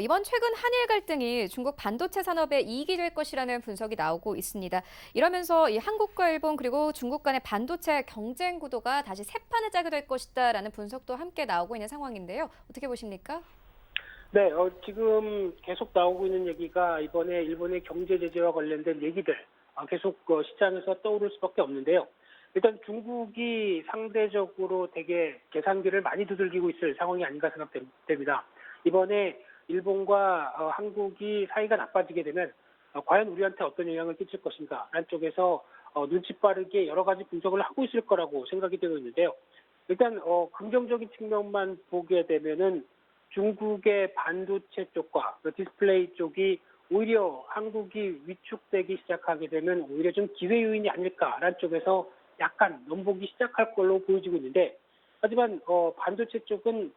이번 최근 한일 갈등이 중국 반도체 산업에 이익이 될 것이라는 분석이 나오고 있습니다. 이러면서 이 한국과 일본 그리고 중국 간의 반도체 경쟁 구도가 다시 새 판을 짜게 될 것이다라는 분석도 함께 나오고 있는 상황인데요. 어떻게 보십니까? 네, 지금 계속 나오고 있는 얘기가 이번에 일본의 경제 제재와 관련된 얘기들 계속 시장에서 떠오를 수밖에 없는데요. 일단 중국이 상대적으로 되게 계산기를 많이 두들기고 있을 상황이 아닌가 생각됩니다. 이번에 일본과 한국이 사이가 나빠지게 되면 과연 우리한테 어떤 영향을 끼칠 것인가 라는 쪽에서 눈치 빠르게 여러 가지 분석을 하고 있을 거라고 생각이 되고 있는데요. 일단 긍정적인 측면만 보게 되면은 중국의 반도체 쪽과 그 디스플레이 쪽이 오히려 한국이 위축되기 시작하게 되면 오히려 좀 기회 요인이 아닐까라는 쪽에서 약간 넘보기 시작할 걸로 보여지고 있는데, 하지만 반도체 쪽은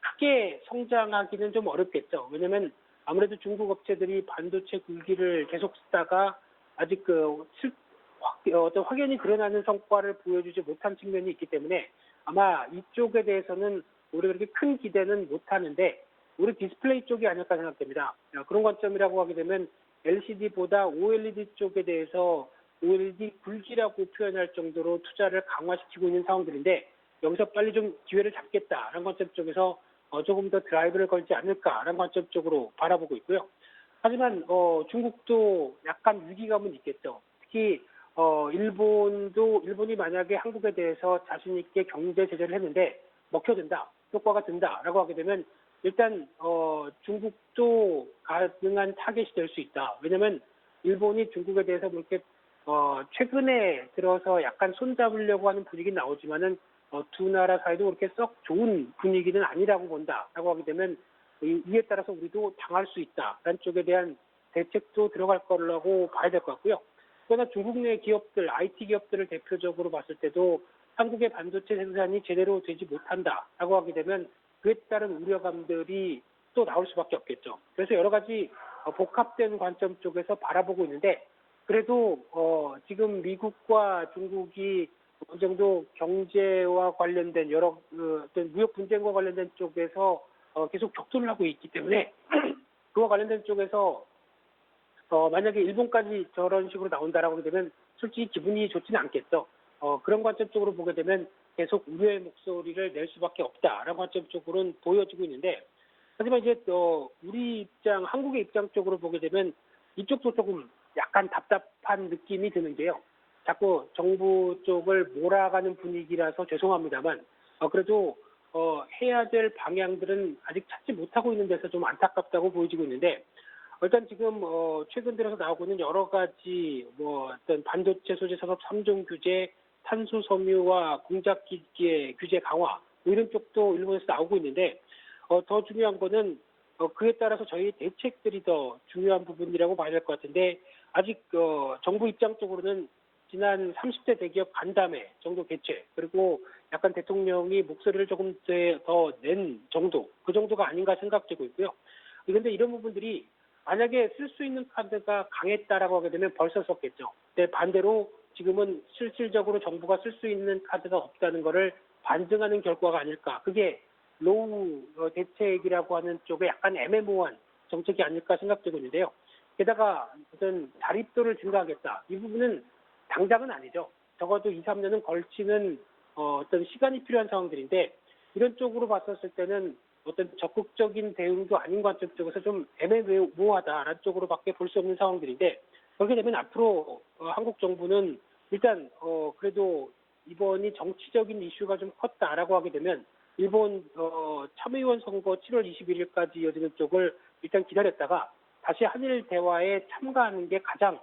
크게 성장하기는 좀 어렵겠죠. 왜냐하면 아무래도 중국 업체들이 반도체 굴기를 계속 쓰다가 아직 어떤 확연히 드러나는 성과를 보여주지 못한 측면이 있기 때문에 아마 이쪽에 대해서는 우리 그렇게 큰 기대는 못 하는데, 우리 디스플레이 쪽이 아닐까 생각됩니다. 그런 관점이라고 하게 되면 LCD보다 OLED 쪽에 대해서 OLED 굴기라고 표현할 정도로 투자를 강화시키고 있는 상황들인데, 여기서 빨리 좀 기회를 잡겠다라는 관점 쪽에서 조금 더 드라이브를 걸지 않을까라는 관점 쪽으로 바라보고 있고요. 하지만 중국도 약간 위기감은 있겠죠. 특히 일본이 만약에 한국에 대해서 자신 있게 경제 제재를 했는데 먹혀든다, 효과가 든다라고 하게 되면 일단 중국도 가능한 타겟이 될 수 있다. 왜냐하면 일본이 중국에 대해서 그렇게 최근에 들어서 약간 손잡으려고 하는 분위기는 나오지만은 두 나라 사이도 그렇게 썩 좋은 분위기는 아니라고 본다라고 하게 되면 이에 따라서 우리도 당할 수 있다라는 쪽에 대한 대책도 들어갈 거라고 봐야 될 것 같고요. 그러나 중국 내 기업들, IT 기업들을 대표적으로 봤을 때도 한국의 반도체 생산이 제대로 되지 못한다라고 하게 되면 그에 따른 우려감들이 또 나올 수밖에 없겠죠. 그래서 여러 가지 복합된 관점 쪽에서 바라보고 있는데, 그래도 지금 미국과 중국이 어느 정도 경제와 관련된 여러 어떤 무역 분쟁과 관련된 쪽에서 계속 격돌을 하고 있기 때문에 그와 관련된 쪽에서 만약에 일본까지 저런 식으로 나온다라고 하게 되면 솔직히 기분이 좋지는 않겠죠. 그런 관점 쪽으로 보게 되면 계속 우려의 목소리를 낼 수밖에 없다라는 관점 쪽으로는 보여지고 있는데, 하지만 이제 한국의 입장 쪽으로 보게 되면 이쪽도 조금 약간 답답한 느낌이 드는 게요. 자꾸 정부 쪽을 몰아가는 분위기라서 죄송합니다만, 그래도 해야 될 방향들은 아직 찾지 못하고 있는 데서 좀 안타깝다고 보여지고 있는데, 일단 지금 최근 들어서 나오고 있는 여러 가지 어떤 반도체 소재 산업 3종 규제, 탄소 섬유와 공작 기기의 규제 강화 이런 쪽도 일본에서 나오고 있는데, 더 중요한 거는 그에 따라서 저희 대책들이 더 중요한 부분이라고 봐야 될 것 같은데, 아직 정부 입장 쪽으로는 지난 30대 대기업 간담회 정도 개최, 그리고 약간 대통령이 목소리를 조금 더 낸 정도, 그 정도가 아닌가 생각되고 있고요. 그런데 이런 부분들이 만약에 쓸 수 있는 카드가 강했다라고 하게 되면 벌써 썼겠죠. 근데 반대로 지금은 실질적으로 정부가 쓸 수 있는 카드가 없다는 것을 반증하는 결과가 아닐까. 그게 로우 대책이라고 하는 쪽에 약간 애매모호한 정책이 아닐까 생각되고 있는데요. 게다가 어떤 자립도를 증가하겠다. 이 부분은 당장은 아니죠. 적어도 2, 3년은 걸치는 어떤 시간이 필요한 상황들인데, 이런 쪽으로 봤었을 때는 어떤 적극적인 대응도 아닌 관점 쪽에서 좀 애매모호하다라는 쪽으로밖에 볼 수 없는 상황들인데, 그렇게 되면 앞으로 한국 정부는 일단 그래도 이번이 정치적인 이슈가 좀 컸다라고 하게 되면 일본 참의원 선거 7월 21일까지 이어지는 쪽을 일단 기다렸다가 다시 한일 대화에 참가하는 게 가장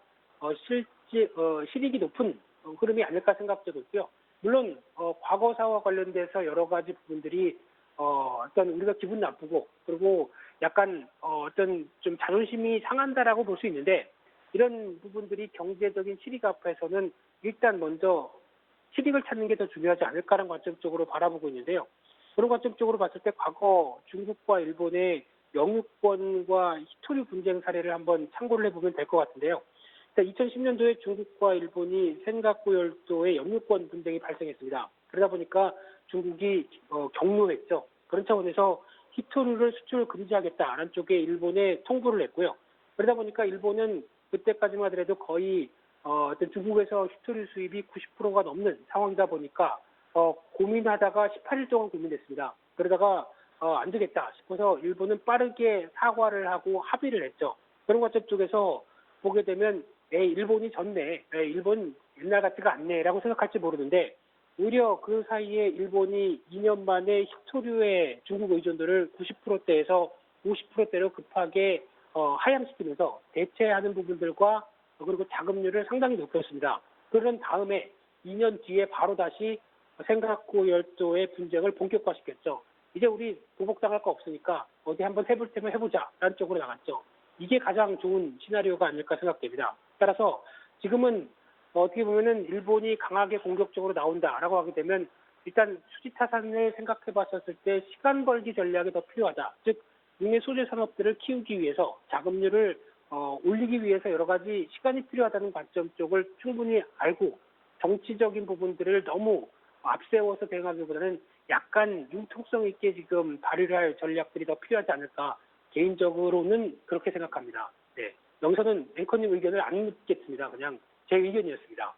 실익이 높은 흐름이 아닐까 생각되고 있고요. 물론 과거사와 관련돼서 여러 가지 부분들이 어떤 우리가 기분 나쁘고, 그리고 약간 어떤 좀 자존심이 상한다라고 볼 수 있는데, 이런 부분들이 경제적인 실익 앞에서는 일단 먼저 실익을 찾는 게 더 중요하지 않을까라는 관점 쪽으로 바라보고 있는데요. 그런 관점 쪽으로 봤을 때 과거 중국과 일본의 영유권과 히토류 분쟁 사례를 한번 참고를 해보면 될 것 같은데요. 2010년도에 중국과 일본이 센가쿠 열도의 영유권 분쟁이 발생했습니다. 그러다 보니까 중국이 경로했죠. 그런 차원에서 히토류를 수출 금지하겠다라는 쪽에 일본에 통보를 했고요. 그러다 보니까 일본은 그때까지만 하더라도 거의 어떤 중국에서 히토류 수입이 90%가 넘는 상황이다 보니까 고민하다가 18일 동안 고민했습니다. 그러다가 안 되겠다 싶어서 일본은 빠르게 사과를 하고 합의를 했죠. 그런 것들 쪽에서 보게 되면 일본이 졌네, 일본 옛날 같지가 않네라고 생각할지 모르는데 오히려 그 사이에 일본이 2년 만에 히토류의 중국 의존도를 90%대에서 50%대로 급하게 하향시키면서 대체하는 부분들과 그리고 자금률을 상당히 높였습니다. 그런 다음에 2년 뒤에 바로 다시 생각고 열도의 분쟁을 본격화시켰죠. 이제 우리 보복당할 거 없으니까 어디 한번 해볼 테면 해보자라는 쪽으로 나갔죠. 이게 가장 좋은 시나리오가 아닐까 생각됩니다. 따라서 지금은 어떻게 보면은 일본이 강하게 공격적으로 나온다라고 하게 되면 일단 수지타산을 생각해 봤었을 때 시간 벌기 전략이 더 필요하다. 즉 국내 소재 산업들을 키우기 위해서 자금률을 올리기 위해서 여러 가지 시간이 필요하다는 관점 쪽을 충분히 알고 정치적인 부분들을 너무 앞세워서 대응하기보다는 약간 융통성 있게 지금 발휘를 할 전략들이 더 필요하지 않을까 개인적으로는 그렇게 생각합니다. 네. 여기서는 앵커님 의견을 안 묻겠습니다. 그냥 제 의견이었습니다.